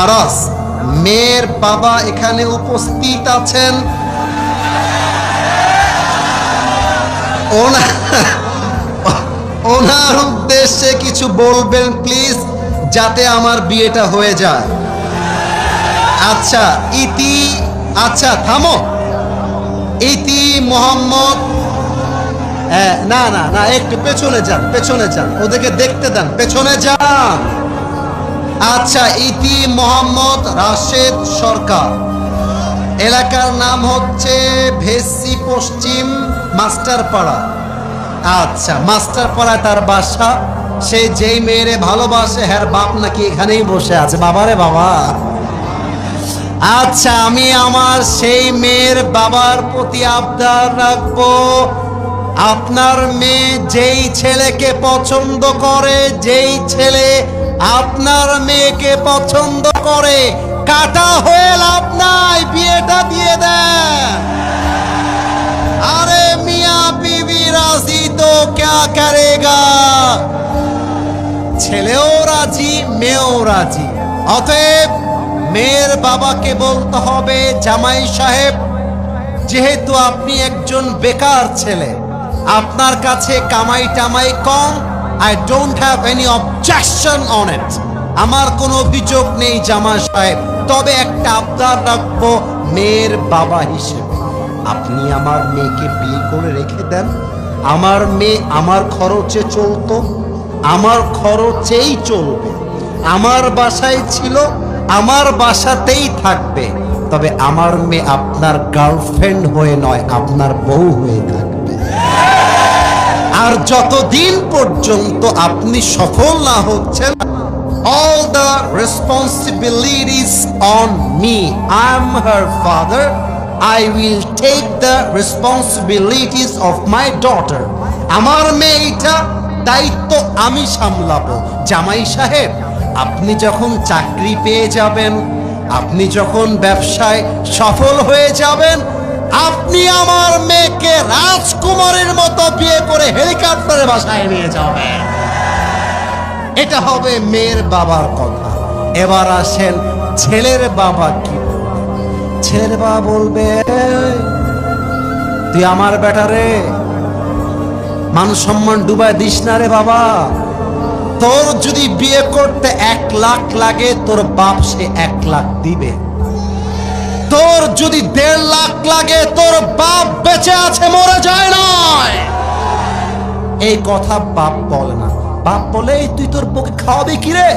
আরাস মেয়ের বাবা এখানে উপস্থিত আছেন। ওনার উদ্দেশ্যে কিছু বলবেন প্লিজ, যাতে আমার বিয়েটা হয়ে যায়। আচ্ছা থামো। ইতি মোহাম্মদ, না না না, একটু পেছনে যান, ওদেরকে দেখতে দেন, পেছনে যান। আচ্ছা, ইতি মোহাম্মদ রাশেদ সরকার, এলাকার নাম হচ্ছে ভেসি পশ্চিম মাস্টারপাড়া। আচ্ছা, মাস্টারপাড়া তার বাসা। সে যেই মেয়েরে ভালোবাসে, হ্যার বাপ নাকি এখানেই বসে আছে। বাবারে বাবা। আচ্ছা, আমি আমার সেই মেয়ের বাবার প্রতি আবদার রাখবো, আপনার মেয়ে যেই ছেলেকে পছন্দ করে, যেই ছেলে আপনার মেয়েকে পছন্দ করে, কাটা হয়ে লাভ নাই, বিয়েটা দিয়ে দেন। আরে মিয়া বিবি রাজি তো ক্যা করেগা। ছেলেও রাজি, মেয়েও রাজি। অতএব মেয়ের বাবাকে বলতে হবে, জামাই সাহেব, যেহেতু আপনি একজন বেকার ছেলে, আপনার কাছে কামাই টামাই কম, I don't have any objection on it. আমার কোনো অভিযোগ নেই জামাই সাহেব, তবে একটা আবদার রাখবো মেয়ের বাবা হিসেবে, আপনি আমার মেয়েকে বিয়ে করে রেখে দেন। আমার মেয়ে আমার খরচে চলতো, আমার খরচেই চলবে, আমার বাসায় ছিল, আমার বাসাতেই থাকবে। তবে আমার মেয়ে আপনার গার্লফ্রেন্ড হয়ে নয়, আপনার বউ হয়ে থাকবে। আর যতদিন পর্যন্ত আপনি সফল না হচ্ছেন, all the responsibilities on me. I am her father. I will take the responsibilities of my daughter. আমার মেয়েটা দায়িত্ব আমি সামলাবো। জামাই সাহেব, আপনি যখন চাকরি পেয়ে যাবেন, আপনি যখন ব্যবসায় সফল হয়ে যাবেন, আপনি আমার মেয়েকে রাজকুমারের মতো বিয়ে করে হেলিকপ্টারে বাসায় নিয়ে যাবেন। এটা হবে মেয়ের বাবার কথা। এবার আসেন ছেলের বাবা কি বলবে। ছেলের বাবা বলবে, তুই আমার বেটা রে, মান সম্মান ডুবায় দিস না রে বাবা। তোর যদি বিয়ে করতে 1 লাখ লাগে, তোর বাপ সে 1 লাখ দিবে। তোর যদি 1.5 লাখ লাগে, তোর বাপ বেঁচে আছে, মরে যায় নয়। এই কথা বাপ বলে না। বাপ বলে, তুই তোর বউকে খাওয়াবি কি রে?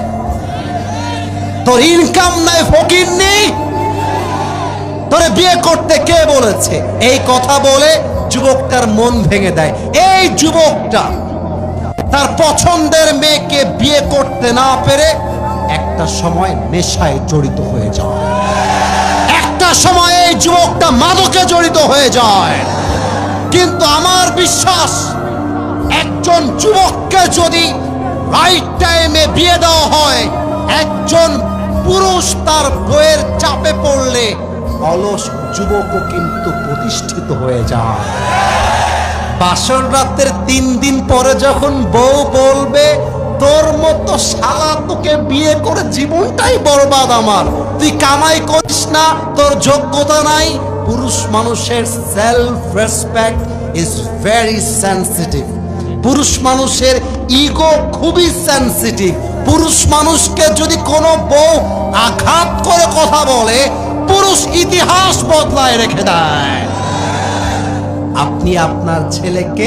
তোর ইনকাম নাই, ফকির নেই, তোরে বিয়ে করতে কে বলেছে? এই কথা বলে যুবকটার মন ভেঙে দেয়। এই যুবকটা তার পছন্দের মেয়েকে বিয়ে করতে না পেরে একটা সময় নেশায় জড়িত হয়ে যায়, একটা সময় এই যুবকটা মাদকে জড়িত হয়ে যায়। কিন্তু আমার বিশ্বাস, একজন যুবককে যদি রাইট টাইমে বিয়ে দেওয়া হয়, একজন পুরুষ তার বউয়ের চাপে পড়লে অলস যুবকও কিন্তু প্রতিষ্ঠিত হয়ে যায়। বাসর রাতের 3 দিন পরে যখন বউ বলবে, তোর মতো শালা তোকে বিয়ে করে জীবনটাই বরবাদ আমার, তুই কামাই করিস না, তোর যোগ্যতা নাই। পুরুষ মানুষের self respect is very sensitive. পুরুষ মানুষের ইগো খুবই সেনসিটিভ। পুরুষ মানুষকে যদি কোনো বউ আঘাত করে কথা বলে, পুরুষ ইতিহাস বদলায় রেখে দেয়। আপনি আপনার ছেলেকে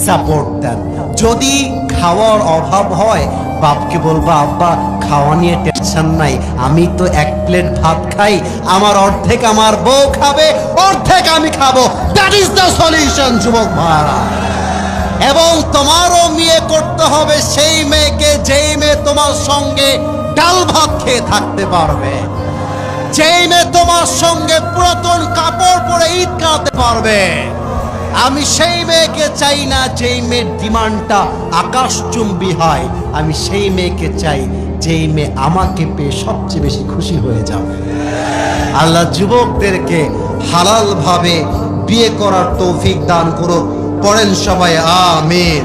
সাপোর্ট দেন। যদি খাওয়ার অভাব হয়, বাপকে বলবা, আব্বা খাওয়া নিয়ে টেনশন নাই, আমি তো 1 প্লেট ভাত খাই, আমার অর্ধেক আমার বউ খাবে, অর্ধেক আমি খাবো। দ্যাট ইজ দ্য সলিউশন যুবক ভাইরা। এবং তোমারও বিয়ে করতে হবে সেই মেয়েকে, যেই মেয়ে তোমার সঙ্গে ডাল ভাত খেয়ে থাকতে পারবে, যেই মেয়ে তোমার সঙ্গে পুরাতন কাপড় পরে ঈদ কাটাতে পারবে। আমি সেই মেয়েকে চাই না যেই মেয়ের ডিমান্ডটা আকাশচুম্বী হয়। আমি সেই মেয়েকে চাই যেই মেয়ে আমাকে পেয়ে সবচেয়ে বেশি খুশি হয়ে যাবে। আল্লাহ যুবকদেরকে হালাল ভাবে বিয়ে করার তৌফিক দান করুক। পড়েন সবাই আমিন।